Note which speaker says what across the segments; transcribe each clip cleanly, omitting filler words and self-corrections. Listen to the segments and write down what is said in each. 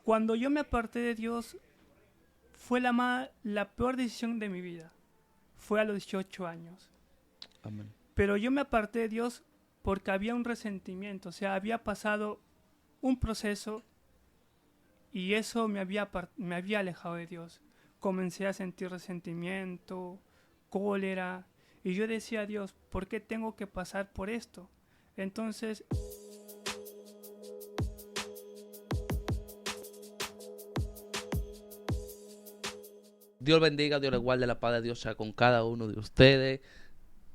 Speaker 1: Cuando yo me aparté de Dios, fue la peor decisión de mi vida. Fue a los 18 años.
Speaker 2: Amén.
Speaker 1: Pero yo me aparté de Dios porque había un resentimiento, o sea, había pasado un proceso y eso me había alejado de Dios. Comencé a sentir resentimiento, cólera, y yo decía a Dios, ¿por qué tengo que pasar por esto? Entonces,
Speaker 2: Dios bendiga, Dios le guarde, la paz de Dios sea con cada uno de ustedes.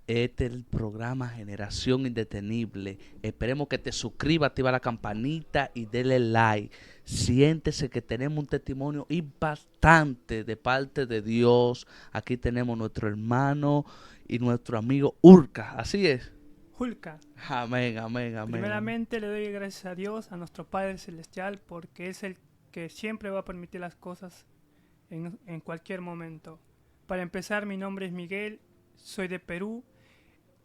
Speaker 2: Este es el programa Generación Indetenible. Esperemos que te suscribas, activa la campanita y dele like. Siéntese que tenemos un testimonio impactante de parte de Dios. Aquí tenemos nuestro hermano y nuestro amigo Urca. Así es.
Speaker 1: Julka,
Speaker 2: Amén, amén, amén, amén.
Speaker 1: primeramente le doy gracias a Dios, a nuestro Padre Celestial, porque es el que siempre va a permitir las cosas en cualquier momento. Para empezar, mi nombre es Miguel, soy de Perú.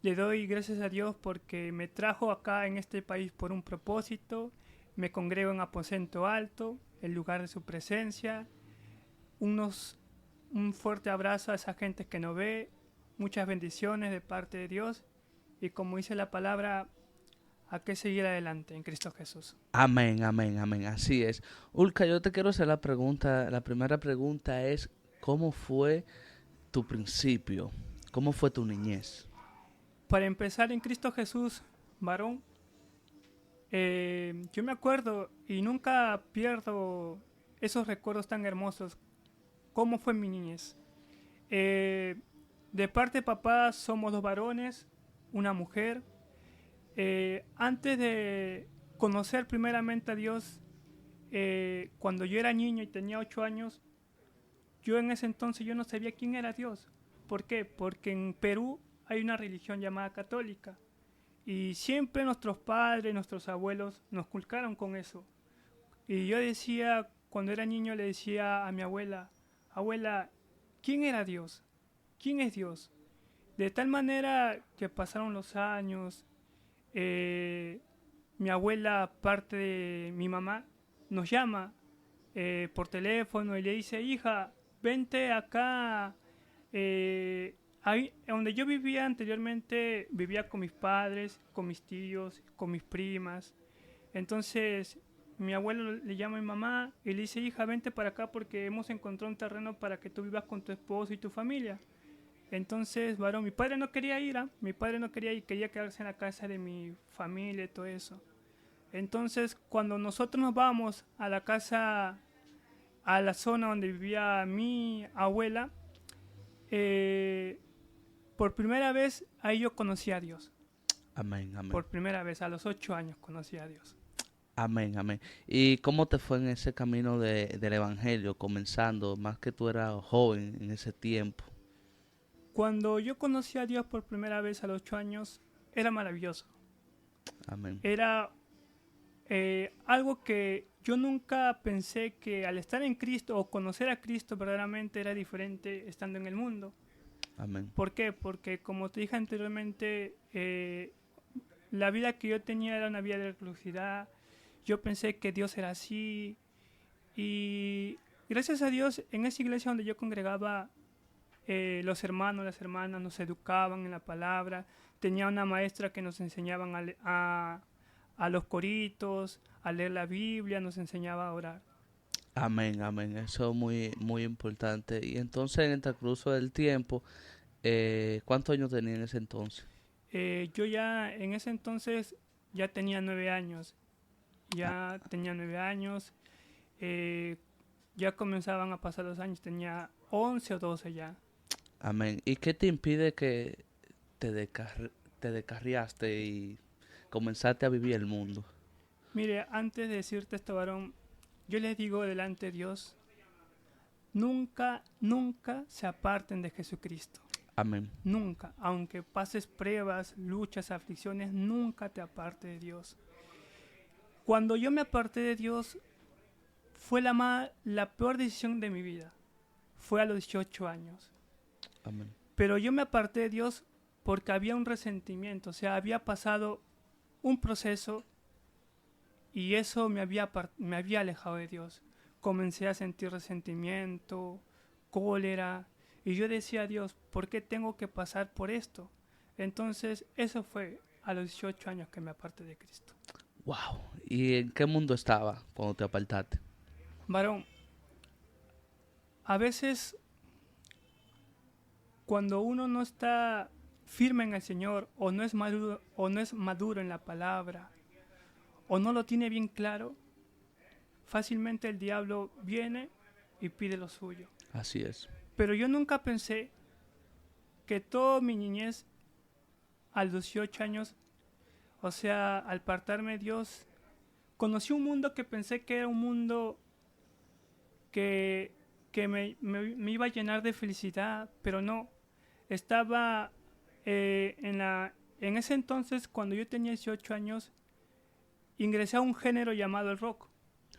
Speaker 1: Le doy gracias a Dios porque me trajo acá en este país por un propósito. Me congrego en Aposento Alto, el lugar de su presencia. Un fuerte abrazo a esa gente que nos ve. Muchas bendiciones de parte de Dios. Y como dice la palabra, hay que seguir adelante en Cristo Jesús.
Speaker 2: Amén, amén, amén. Así es. Urca, yo te quiero hacer la pregunta. La primera pregunta es, ¿cómo fue tu principio? ¿Cómo fue tu niñez?
Speaker 1: Para empezar en Cristo Jesús, varón, yo me acuerdo y nunca pierdo esos recuerdos tan hermosos. ¿Cómo fue mi niñez? Eh, de parte de papá somos dos varones, una mujer. Antes de conocer primeramente a Dios, cuando yo era niño y tenía 8 años, yo en ese entonces yo no sabía quién era Dios. ¿Por qué? Porque en Perú hay una religión llamada católica. Y siempre nuestros padres, nuestros abuelos nos culcaron con eso. Y yo decía, cuando era niño le decía a mi abuela, abuela, ¿quién era Dios? ¿Quién es Dios? De tal manera que pasaron los años, eh, mi abuela, parte de mi mamá, nos llama por teléfono y le dice, hija, vente acá. Ahí, donde yo vivía anteriormente, vivía con mis padres, con mis tíos, con mis primas. Entonces mi abuelo le llama a mi mamá y le dice, hija, vente para acá porque hemos encontrado un terreno para que tú vivas con tu esposo y tu familia. Entonces, varón, mi padre no quería ir, mi padre no quería ir, quería quedarse en la casa de mi familia y todo eso. Entonces, cuando nosotros nos vamos a la casa, a la zona donde vivía mi abuela, eh, por primera vez ahí yo conocí a Dios.
Speaker 2: Amén, amén.
Speaker 1: Por primera vez, a los 8 años conocí a Dios.
Speaker 2: Amén, amén. ¿Y cómo te fue en ese camino del Evangelio, comenzando, más que tú eras joven en ese tiempo?
Speaker 1: Cuando yo conocí a Dios por primera vez a los 8 años, era maravilloso.
Speaker 2: Amén,
Speaker 1: Era algo que yo nunca pensé que al estar en Cristo o conocer a Cristo verdaderamente era diferente estando en el mundo.
Speaker 2: amén,
Speaker 1: ¿Por qué? Porque como te dije anteriormente, la vida que yo tenía era una vida de reclusidad. Yo pensé que Dios era así. Y gracias a Dios, en esa iglesia donde yo congregaba, los hermanos, las hermanas nos educaban en la palabra. Tenía una maestra que nos enseñaban a los coritos, a leer la Biblia, nos enseñaba a orar.
Speaker 2: amén, amén. Eso es muy, muy importante. Y entonces, en el transcurso del tiempo, ¿cuántos años tenía en ese entonces?
Speaker 1: Yo ya en ese entonces ya tenía 9 años.
Speaker 2: Ah,
Speaker 1: Ya tenía 9 años. eh, ya comenzaban a pasar los años. Tenía 11 o 12 ya.
Speaker 2: amén. ¿Y qué te impide que te, te descarriaste y comenzaste a vivir el mundo?
Speaker 1: Mire, antes de decirte esto, varón, yo les digo delante de Dios, nunca, nunca se aparten de Jesucristo.
Speaker 2: Amén,
Speaker 1: Nunca, aunque pases pruebas, luchas, aflicciones, nunca te apartes de Dios. Cuando yo me aparté de Dios, fue la peor decisión de mi vida. Fue a los 18 años.
Speaker 2: amén,
Speaker 1: Pero yo me aparté de Dios porque había un resentimiento, o sea, había pasado un proceso y eso me había alejado de Dios. comencé a sentir resentimiento, cólera, y yo decía a Dios, ¿por qué tengo que pasar por esto? Entonces, eso fue a los 18 años que me aparté de Cristo.
Speaker 2: Wow. ¿Y en qué mundo estaba cuando te apartaste?
Speaker 1: Varón, a veces cuando uno no está firme en el Señor, o no es maduro en la palabra, o no lo tiene bien claro, fácilmente el diablo viene y pide lo suyo.
Speaker 2: Así es.
Speaker 1: Pero yo nunca pensé que toda mi niñez, a los 18 años, o sea, al apartarme de Dios, conocí un mundo que pensé que era un mundo que me iba a llenar de felicidad, pero no. Estaba en ese entonces, cuando yo tenía 18 años, ingresé a un género llamado el rock.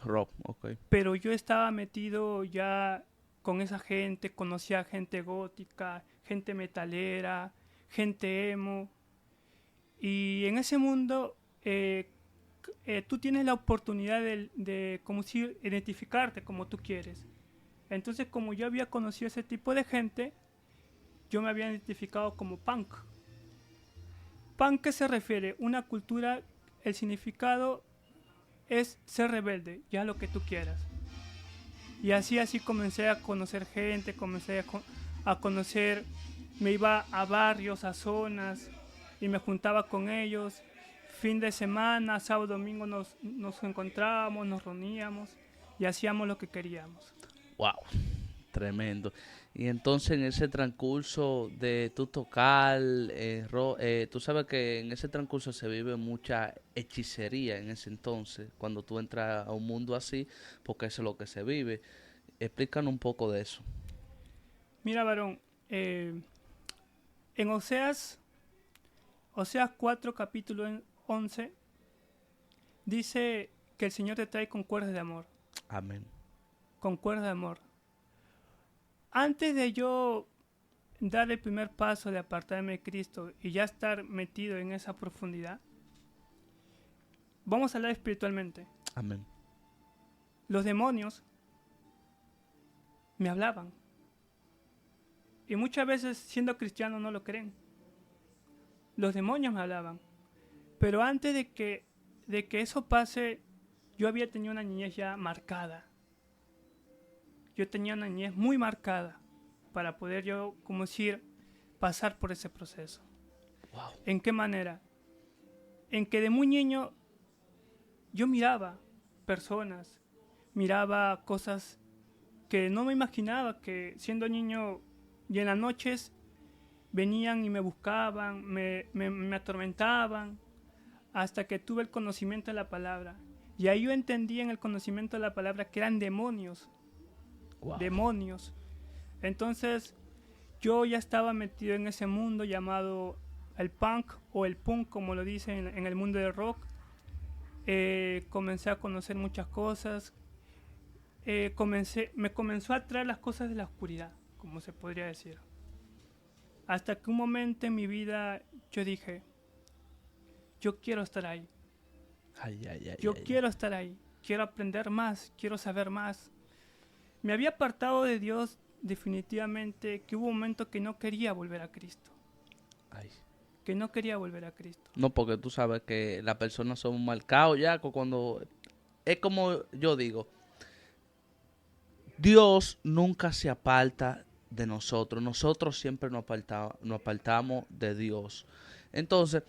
Speaker 2: Rob, ok.
Speaker 1: Pero yo estaba metido ya con esa gente, conocía gente gótica, gente metalera, gente emo. Y en ese mundo tú tienes la oportunidad de como si, identificarte como tú quieres. Entonces, como yo había conocido ese tipo de gente, yo me había identificado como punk. Punk, ¿qué se refiere? Una cultura, el significado es ser rebelde, ya lo que tú quieras. Y así comencé a conocer gente, a conocer, me iba a barrios, a zonas, y me juntaba con ellos. Fin de semana, sábado, domingo nos encontrábamos, nos reuníamos y hacíamos lo que queríamos.
Speaker 2: Wow. Tremendo. Y entonces en ese transcurso de tú tocar, tú sabes que en ese transcurso se vive mucha hechicería en ese entonces, cuando tú entras a un mundo así, porque eso es lo que se vive. Explícanos un poco de eso.
Speaker 1: Mira, varón, en Oseas 4, capítulo 11, dice que el Señor te trae con cuerdas de amor.
Speaker 2: Amén.
Speaker 1: Con cuerdas de amor. Antes de yo dar el primer paso de apartarme de Cristo y ya estar metido en esa profundidad, vamos a hablar espiritualmente.
Speaker 2: Amén.
Speaker 1: Los demonios me hablaban. Y muchas veces, siendo cristiano, no lo creen. Los demonios me hablaban. Pero antes de que eso pase, yo había tenido una niñez ya marcada. Yo tenía una niñez muy marcada para poder yo, como decir, pasar por ese proceso.
Speaker 2: Wow.
Speaker 1: ¿En qué manera? En que de muy niño yo miraba personas, miraba cosas que no me imaginaba, que siendo niño y en las noches venían y me buscaban, me atormentaban, hasta que tuve el conocimiento de la palabra. Y ahí yo entendí en el conocimiento de la palabra que eran demonios.
Speaker 2: Wow.
Speaker 1: Demonios. Entonces yo ya estaba metido en ese mundo llamado el punk o el punk, como lo dicen en el mundo del rock. Comencé a conocer muchas cosas. Me comenzó a atraer las cosas de la oscuridad, como se podría decir. Hasta que un momento en mi vida yo dije, yo quiero estar ahí. Yo quiero estar ahí. Quiero aprender más, quiero saber más. Me había apartado de Dios definitivamente, que hubo un momento que no quería volver a Cristo.
Speaker 2: Ay.
Speaker 1: Que no quería volver a Cristo.
Speaker 2: No, porque tú sabes que las personas son marcadas ya cuando... Es como yo digo, Dios nunca se aparta de nosotros. Nosotros siempre nos apartamos de Dios. Entonces,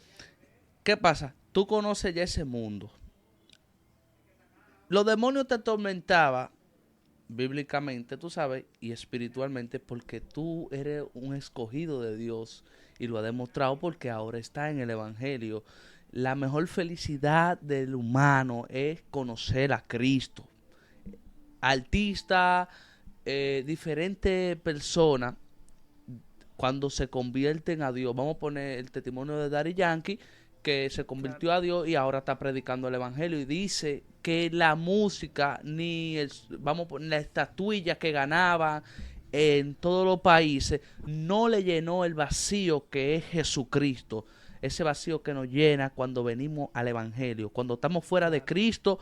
Speaker 2: ¿qué pasa? Tú conoces ya ese mundo. Los demonios te atormentaban bíblicamente, tú sabes, y espiritualmente, porque tú eres un escogido de Dios y lo ha demostrado porque ahora está en el Evangelio. La mejor felicidad del humano es conocer a Cristo. Artistas, diferentes personas, cuando se convierten a Dios, vamos a poner el testimonio de Daddy Yankee, que se convirtió a Dios y ahora está predicando el Evangelio y dice que la música ni vamos a poner la estatuilla que ganaba en todos los países no le llenó el vacío que es Jesucristo, ese vacío que nos llena cuando venimos al Evangelio. Cuando estamos fuera de Cristo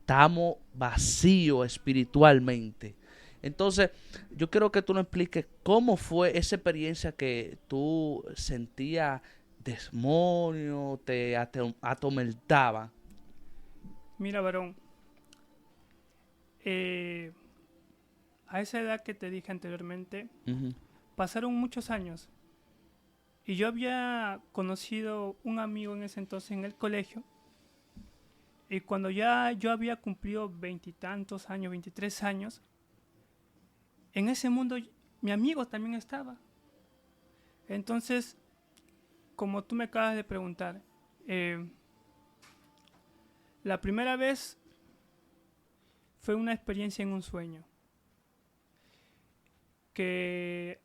Speaker 2: estamos vacíos espiritualmente. Entonces, yo quiero que tú nos expliques cómo fue esa experiencia que tú sentías demonio, te atormentaba.
Speaker 1: Mira, varón, a esa edad que te dije anteriormente,
Speaker 2: Ujú.
Speaker 1: pasaron muchos años y yo había conocido un amigo en ese entonces en el colegio, y cuando ya yo había cumplido veintitantos años, 23 años, en ese mundo mi amigo también estaba. Entonces, como tú me acabas de preguntar, la primera vez fue una experiencia en un sueño. Que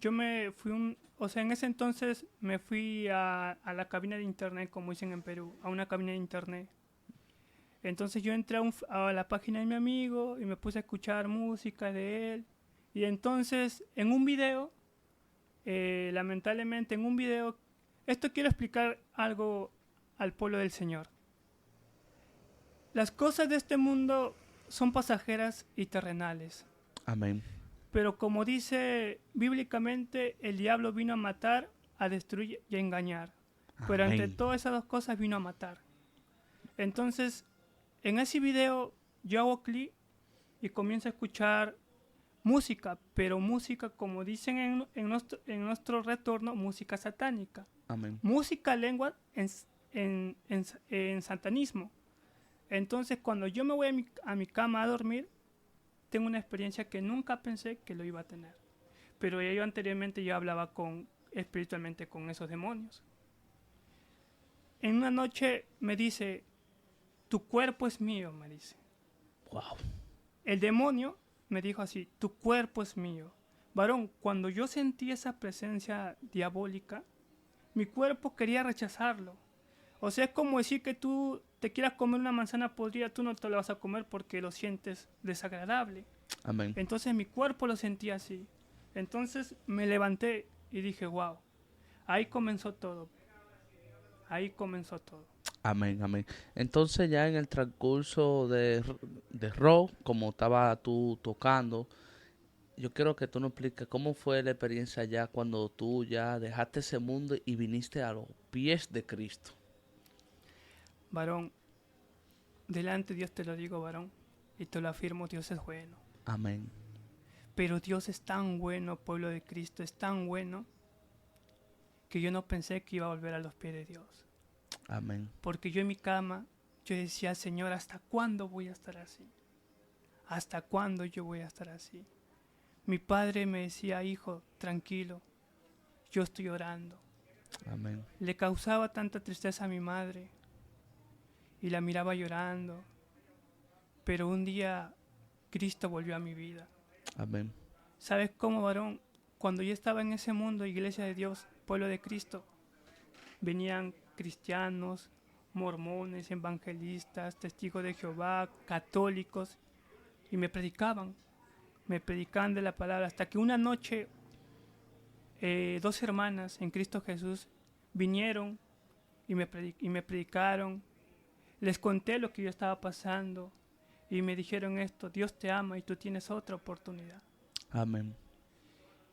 Speaker 1: yo me fui o sea, en ese entonces me fui a la cabina de internet, como dicen en Perú, a una cabina de internet. Entonces yo entré a la página de mi amigo y me puse a escuchar música de él. Y entonces en un video, lamentablemente en un video, esto quiero explicar algo al pueblo del Señor. Las cosas de este mundo son pasajeras y terrenales.
Speaker 2: Amén.
Speaker 1: Pero como dice bíblicamente, el diablo vino a matar, a destruir y a engañar. Pero
Speaker 2: Amén.
Speaker 1: entre todas esas dos cosas vino a matar. Entonces, en ese video yo hago clic y comienzo a escuchar música, pero música, como dicen en nuestro retorno, música satánica.
Speaker 2: Amén.
Speaker 1: Música lengua en satanismo. Entonces, cuando yo me voy a mi cama a dormir, tengo una experiencia que nunca pensé que lo iba a tener. Pero yo anteriormente yo hablaba espiritualmente con esos demonios. En una noche me dice, tu cuerpo es mío, me dice.
Speaker 2: Wow.
Speaker 1: El demonio me dijo así, tu cuerpo es mío. Varón, cuando yo sentí esa presencia diabólica, mi cuerpo quería rechazarlo. O sea, es como decir que tú te quieras comer una manzana podrida, tú no te la vas a comer porque lo sientes desagradable.
Speaker 2: Amén.
Speaker 1: Entonces mi cuerpo lo sentía así. Entonces me levanté y dije, wow, ahí comenzó todo. Ahí comenzó todo.
Speaker 2: Amén, amén. Entonces ya en el transcurso de rock, como estaba tú tocando, yo quiero que tú nos expliques cómo fue la experiencia ya cuando tú ya dejaste ese mundo y viniste a los pies de Cristo.
Speaker 1: Varón, delante de Dios te lo digo, varón, y te lo afirmo, Dios es bueno.
Speaker 2: Amén.
Speaker 1: Pero Dios es tan bueno, pueblo de Cristo, es tan bueno, que yo no pensé que iba a volver a los pies de Dios.
Speaker 2: Amén.
Speaker 1: Porque yo en mi cama, yo decía, Señor, ¿hasta cuándo voy a estar así? ¿Hasta cuándo yo voy a estar así? Mi padre me decía, hijo, tranquilo, yo estoy orando.
Speaker 2: Amén.
Speaker 1: Le causaba tanta tristeza a mi madre y la miraba llorando. Pero un día Cristo volvió a mi vida.
Speaker 2: Amén.
Speaker 1: ¿Sabes cómo, varón? Cuando yo estaba en ese mundo, iglesia de Dios, pueblo de Cristo, venían cristianos, mormones, evangelistas, testigos de Jehová, católicos, y me predicaban de la palabra, hasta que una noche 2 hermanas en Cristo Jesús vinieron y me predicaron. Les conté lo que yo estaba pasando y me dijeron esto, Dios te ama y tú tienes otra oportunidad.
Speaker 2: Amén.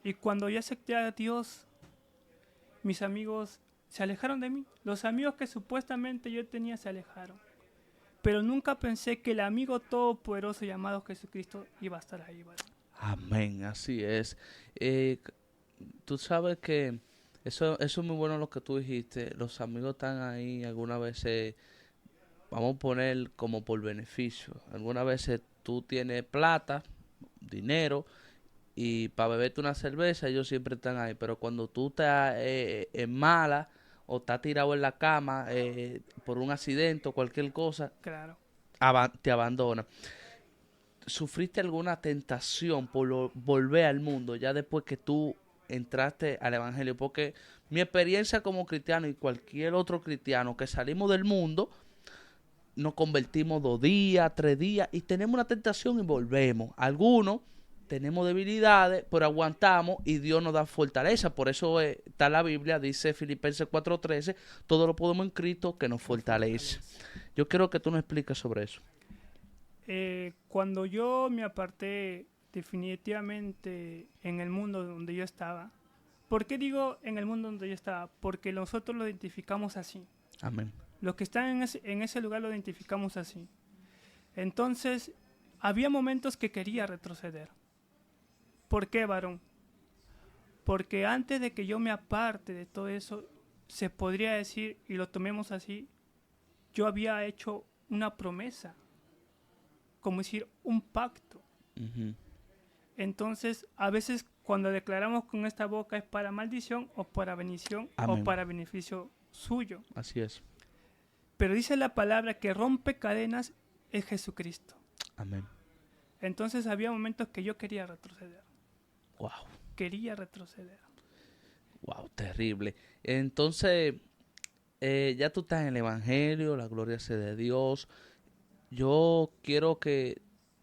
Speaker 1: Y cuando yo acepté a Dios, mis amigos se alejaron de mí. Los amigos que supuestamente yo tenía se alejaron. Pero nunca pensé que el amigo todopoderoso llamado Jesucristo iba a estar ahí, ¿vale?
Speaker 2: Amén, así es. Eh, Tú sabes que eso es muy bueno lo que tú dijiste. Los amigos están ahí algunas veces, vamos a poner como por beneficio. Algunas veces tú tienes plata, dinero, y para beberte una cerveza ellos siempre están ahí. Pero cuando tú estás en mala o estás tirado en la cama por un accidente o cualquier cosa,
Speaker 1: Claro.
Speaker 2: te abandona. ¿Sufriste alguna tentación por volver al mundo ya después que tú entraste al evangelio? Porque mi experiencia como cristiano y cualquier otro cristiano que salimos del mundo, nos convertimos 2 días, 3 días y tenemos una tentación y volvemos. Algunos tenemos debilidades, pero aguantamos y Dios nos da fortaleza. Por eso está la Biblia, dice Filipenses 4:13, todo lo podemos en Cristo que nos fortalece. Yo quiero que tú nos expliques sobre eso.
Speaker 1: Cuando yo me aparté definitivamente en el mundo donde yo estaba, ¿por qué digo en el mundo donde yo estaba? Porque nosotros lo identificamos así.
Speaker 2: Amén.
Speaker 1: Los que están en ese lugar lo identificamos así. Entonces, había momentos que quería retroceder. ¿Por qué, varón? Porque antes de que yo me aparte de todo eso, se podría decir, y lo tomemos así, yo había hecho una promesa, como decir, un pacto.
Speaker 2: Ujú.
Speaker 1: Entonces, a veces cuando declaramos con esta boca es para maldición o para bendición
Speaker 2: Amén.
Speaker 1: o para beneficio suyo.
Speaker 2: Así es.
Speaker 1: Pero dice la palabra que rompe cadenas es Jesucristo.
Speaker 2: Amén.
Speaker 1: Entonces había momentos que yo quería retroceder.
Speaker 2: Wow.
Speaker 1: Quería retroceder.
Speaker 2: Wow, terrible. Entonces, ya tú estás en el Evangelio, la gloria sea de Dios. Yo quiero que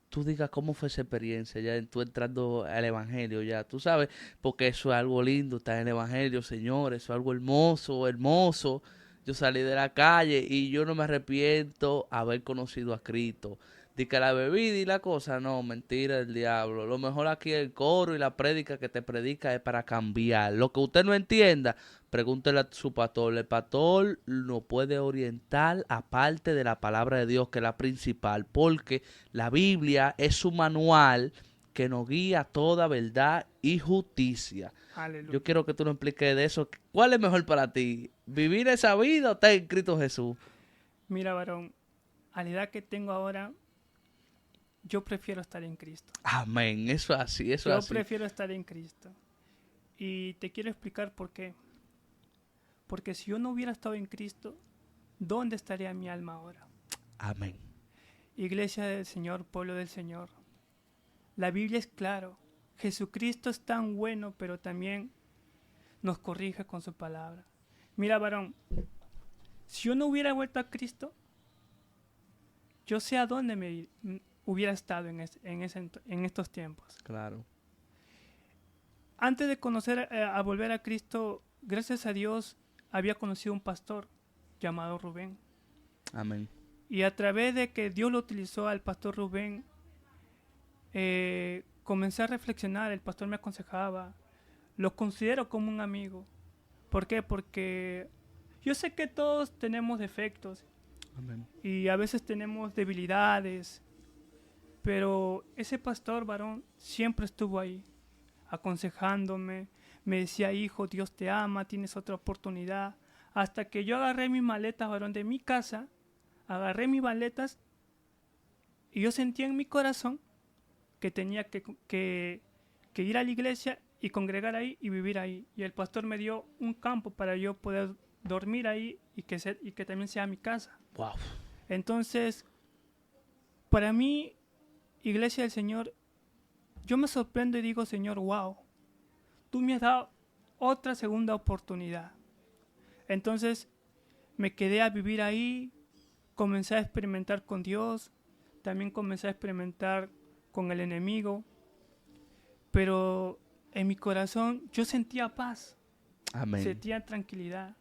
Speaker 2: tú digas cómo fue esa experiencia, ya tú entrando al Evangelio, ya tú sabes, porque eso es algo lindo, estar en el Evangelio, señores, eso es algo hermoso, hermoso. Yo salí de la calle y yo no me arrepiento haber conocido a Cristo. De que la bebida y la cosa, no, mentira del diablo. Lo mejor aquí es el coro y la prédica que te predica es para cambiar. Lo que usted no entienda, pregúntele a su pastor. El pastor no puede orientar aparte de la palabra de Dios, que es la principal, porque la Biblia es su manual que nos guía a toda verdad y justicia.
Speaker 1: Aleluya.
Speaker 2: Yo quiero que tú nos expliques de eso. ¿Cuál es mejor para ti? ¿Vivir esa vida o estar en Cristo Jesús?
Speaker 1: Mira, varón, a la edad que tengo ahora, yo prefiero estar en Cristo.
Speaker 2: Amén. Eso es así, eso
Speaker 1: Yo
Speaker 2: es así.
Speaker 1: prefiero estar en Cristo. Y te quiero explicar por qué. Porque si yo no hubiera estado en Cristo, ¿dónde estaría mi alma ahora?
Speaker 2: Amén.
Speaker 1: Iglesia del Señor, pueblo del Señor. La Biblia es claro. Jesucristo es tan bueno, pero también nos corrige con su palabra. Mira, varón, si yo no hubiera vuelto a Cristo, yo sé a dónde me hubiera estado en estos tiempos.
Speaker 2: Claro.
Speaker 1: Antes de conocer a volver a Cristo, gracias a Dios, había conocido un pastor llamado Rubén.
Speaker 2: Amén.
Speaker 1: Y a través de que Dios lo utilizó al pastor Rubén, comencé a reflexionar. El pastor me aconsejaba. Lo considero como un amigo. ¿Por qué? Porque yo sé que todos tenemos defectos.
Speaker 2: Amén.
Speaker 1: Y a veces tenemos debilidades. Pero ese pastor varón siempre estuvo ahí, aconsejándome. Me decía, hijo, Dios te ama, tienes otra oportunidad. Hasta que yo agarré mis maletas, varón, de mi casa, agarré mis maletas y yo sentía en mi corazón que tenía que ir a la iglesia y congregar ahí y vivir ahí. Y el pastor me dio un campo para yo poder dormir ahí y que también sea mi casa.
Speaker 2: Wow.
Speaker 1: Entonces, para mí, Iglesia del Señor, yo me sorprendo y digo, Señor, wow, tú me has dado otra segunda oportunidad. Entonces, me quedé a vivir ahí, comencé a experimentar con Dios, también comencé a experimentar con el enemigo, pero en mi corazón yo sentía paz,
Speaker 2: Amén.
Speaker 1: sentía tranquilidad,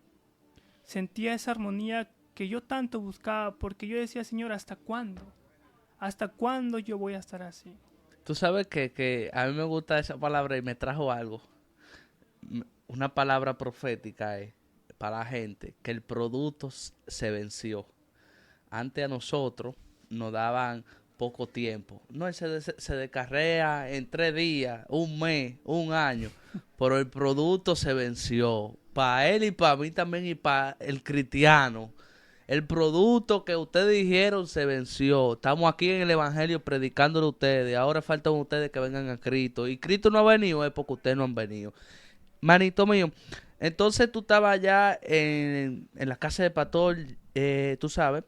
Speaker 1: sentía esa armonía que yo tanto buscaba, porque yo decía, Señor, ¿hasta cuándo? ¿Hasta cuándo yo voy a estar así?
Speaker 2: Tú sabes que a mí me gusta esa palabra y me trajo algo. Una palabra profética es para la gente, que el producto se venció. Antes a nosotros nos daban poco tiempo. No, él se descarrea en 3 días, un mes, un año. Pero el producto se venció. Para él y para mí también y para el cristiano. El producto que ustedes dijeron se venció. Estamos aquí en el Evangelio predicándole a ustedes. Ahora faltan ustedes que vengan a Cristo. Y Cristo no ha venido es porque ustedes no han venido. Manito mío, entonces tú estabas allá en la casa de pastor, tú sabes,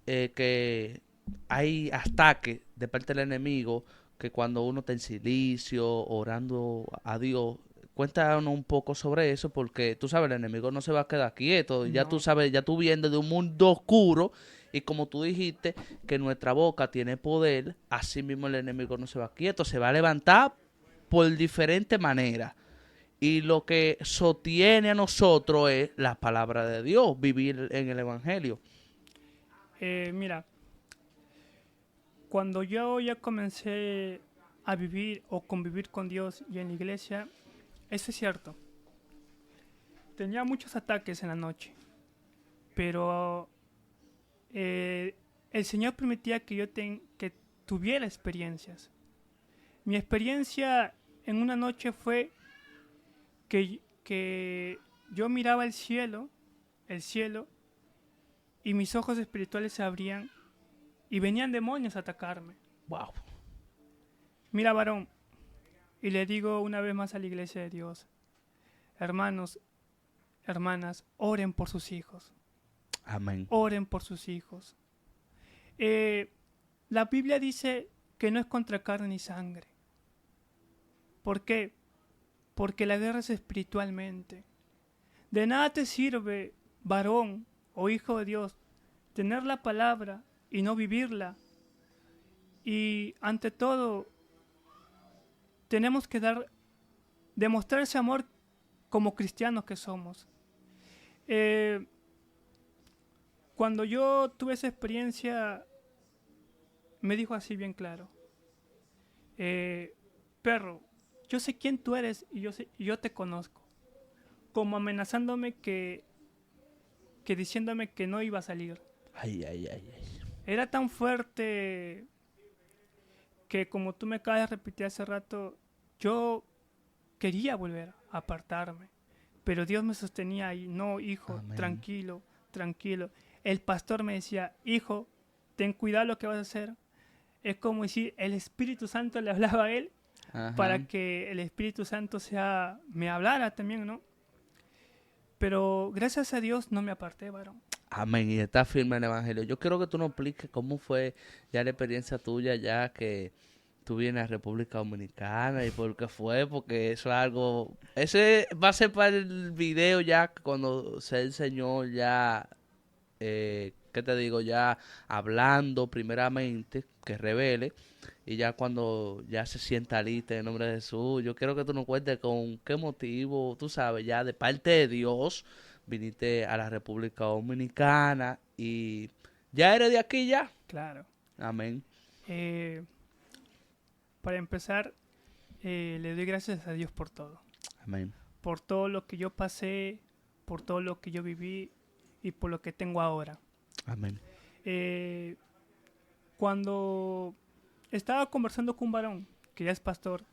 Speaker 2: que hay ataques de parte del enemigo, que cuando uno está en silicio, orando a Dios. Cuéntanos un poco sobre eso, porque tú sabes, el enemigo no se va a quedar quieto. Ya tú
Speaker 1: No.
Speaker 2: sabes, ya tú vienes de un mundo oscuro, y como tú dijiste, que nuestra boca tiene poder, así mismo el enemigo no se va quieto, se va a levantar por diferentes maneras. Y lo que sostiene a nosotros es la palabra de Dios, vivir en el Evangelio.
Speaker 1: Mira, cuando yo ya comencé a vivir o convivir con Dios y en la iglesia, eso es cierto. Tenía muchos ataques en la noche, pero el Señor permitía que que tuviera experiencias. Mi experiencia en una noche fue que yo miraba el cielo, y mis ojos espirituales se abrían y venían demonios a atacarme.
Speaker 2: Wow.
Speaker 1: Mira, varón, y le digo una vez más a la iglesia de Dios, hermanos, hermanas, oren por sus hijos.
Speaker 2: Amén.
Speaker 1: Oren por sus hijos. La Biblia dice que no es contra carne ni sangre. ¿Por qué? Porque la guerra es espiritualmente. De nada te sirve, varón o hijo de Dios, tener la palabra y no vivirla. Y ante todo, tenemos que demostrar ese amor como cristianos que somos. Cuando yo tuve esa experiencia, me dijo así bien claro: perro, yo sé quién tú eres y yo te conozco. Como amenazándome que diciéndome que no iba a salir.
Speaker 2: Ay, ay, ay, ay.
Speaker 1: Era tan fuerte que, como tú me acabas de repetir hace rato, yo quería volver a apartarme. Pero Dios me sostenía ahí. No, hijo,
Speaker 2: Amén.
Speaker 1: tranquilo, tranquilo. El pastor me decía: hijo, ten cuidado lo que vas a hacer. Es como decir, el Espíritu Santo le hablaba a él.
Speaker 2: Ajá.
Speaker 1: Para que el Espíritu Santo me hablara también, ¿no? Pero gracias a Dios no me aparté, varón.
Speaker 2: Amén. Y está firme en el Evangelio. Yo quiero que tú nos expliques cómo fue ya la experiencia tuya, ya que tú vienes a República Dominicana y por qué fue, porque eso es algo... Ese va a ser para el video ya cuando sea el Señor ya, ¿qué te digo? Ya hablando primeramente, que revele, y ya cuando ya se sienta lista en nombre de Jesús. Yo quiero que tú nos cuentes con qué motivo, tú sabes, ya de parte de Dios, viniste a la República Dominicana y ya eres de aquí ya.
Speaker 1: Claro.
Speaker 2: Amén.
Speaker 1: Para empezar, le doy gracias a Dios por todo.
Speaker 2: Amén.
Speaker 1: Por todo lo que yo pasé, por todo lo que yo viví y por lo que tengo ahora.
Speaker 2: Amén.
Speaker 1: Cuando estaba conversando con un varón que ya es pastor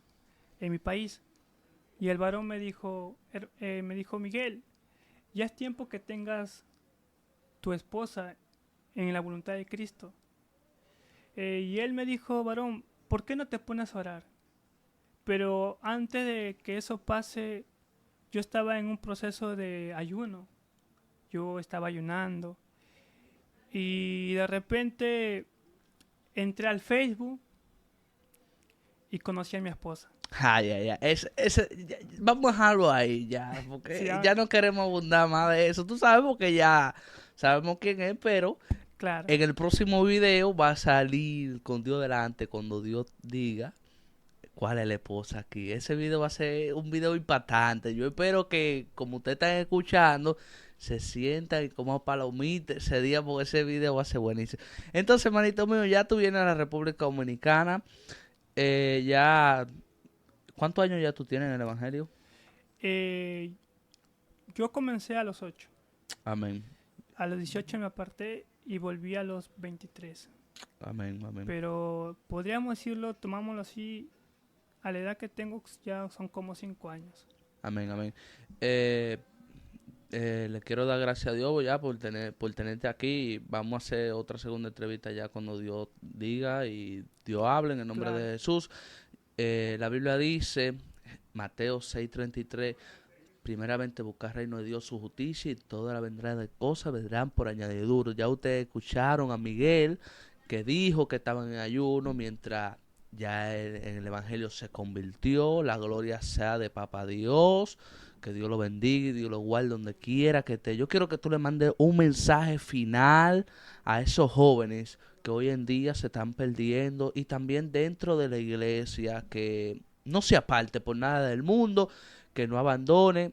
Speaker 1: en mi país, y el varón me dijo, Miguel, ya es tiempo que tengas tu esposa en la voluntad de Cristo. Y él me dijo: varón, ¿por qué no te pones a orar? Pero antes de que eso pase, yo estaba en un proceso de ayuno. Yo estaba ayunando. Y de repente entré al Facebook y conocí a mi esposa.
Speaker 2: Ay, ay, ay. Vamos a dejarlo ahí ya, porque
Speaker 1: Sí,
Speaker 2: ya no queremos abundar más de eso. Tú sabes, porque ya sabemos quién es, pero
Speaker 1: Claro.
Speaker 2: en el próximo video va a salir con Dios delante cuando Dios diga cuál es la esposa aquí. Ese video va a ser un video impactante. Yo espero que, como ustedes están escuchando, se sientan y coman palomitas ese día, porque ese video va a ser buenísimo. Entonces, manito mío, ya tú vienes a la República Dominicana. Ya, ¿cuántos años ya tú tienes en el Evangelio?
Speaker 1: Yo comencé a los 8.
Speaker 2: Amén.
Speaker 1: A los 18 me aparté y volví a los 23.
Speaker 2: Amén, amén.
Speaker 1: Pero podríamos decirlo, tomámoslo así, a la edad que tengo ya son como 5 años.
Speaker 2: Amén, amén. Le quiero dar gracias a Dios ya por tenerte aquí. Vamos a hacer otra segunda entrevista ya cuando Dios diga y Dios hable en el nombre
Speaker 1: Claro.
Speaker 2: de Jesús. La Biblia dice, Mateo 6:33, primeramente buscar el reino de Dios, su justicia, y toda la vendrá de cosas vendrán por añadidura. Ya ustedes escucharon a Miguel que dijo que estaban en ayuno mientras ya en el Evangelio se convirtió. La gloria sea de Papá Dios. Que Dios lo bendiga y Dios lo guarde donde quiera que esté. Yo quiero que tú le mandes un mensaje final a esos jóvenes que hoy en día se están perdiendo, y también dentro de la iglesia, que no se aparte por nada del mundo, que no abandone.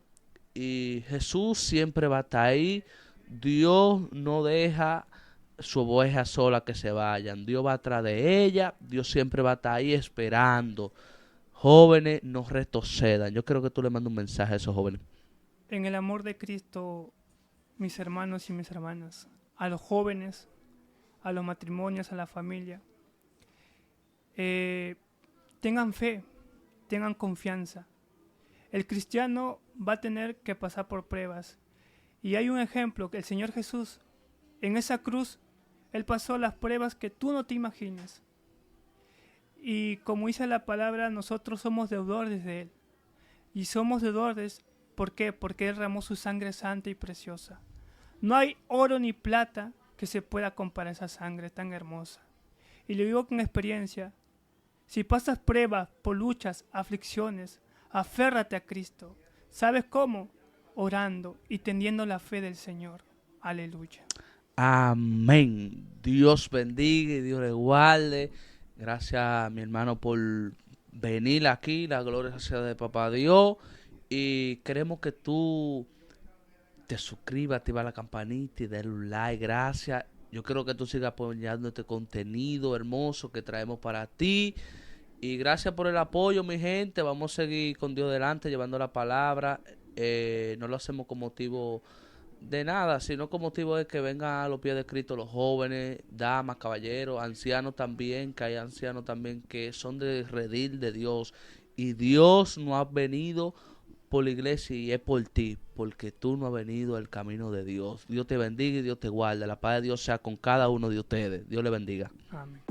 Speaker 2: Y Jesús siempre va a estar ahí. Dios no deja su oveja sola que se vayan. Dios va atrás de ella, Dios siempre va a estar ahí esperando. Jóvenes, no retrocedan. Yo creo que tú le mandas un mensaje a esos jóvenes.
Speaker 1: En el amor de Cristo, mis hermanos y mis hermanas, a los jóvenes, a los matrimonios, a la familia, tengan fe, tengan confianza. El cristiano va a tener que pasar por pruebas. Y hay un ejemplo, que el Señor Jesús, en esa cruz, Él pasó las pruebas que tú no te imaginas. Y como dice la palabra, nosotros somos deudores de Él. Y somos deudores, ¿por qué? Porque Él derramó su sangre santa y preciosa. No hay oro ni plata que se pueda comparar a esa sangre tan hermosa. Y lo digo con experiencia. Si pasas pruebas, por luchas, aflicciones, aférrate a Cristo. ¿Sabes cómo? Orando y teniendo la fe del Señor. Aleluya.
Speaker 2: Amén. Dios bendiga y Dios le guarde. Gracias, mi hermano, por venir aquí. La gloria sea de Papá Dios. Y queremos que tú te suscribas, activa la campanita y denle un like. Gracias. Yo quiero que tú sigas apoyando este contenido hermoso que traemos para ti. Y gracias por el apoyo, mi gente. Vamos a seguir con Dios delante, llevando la palabra. No lo hacemos con motivo de nada, sino con motivo de que vengan a los pies de Cristo los jóvenes, damas, caballeros, ancianos también, que hay ancianos también que son de redil de Dios. Y Dios no ha venido por la iglesia y es por ti, porque tú no has venido al camino de Dios. Dios te bendiga y Dios te guarde. La paz de Dios sea con cada uno de ustedes. Dios le bendiga.
Speaker 1: Amén.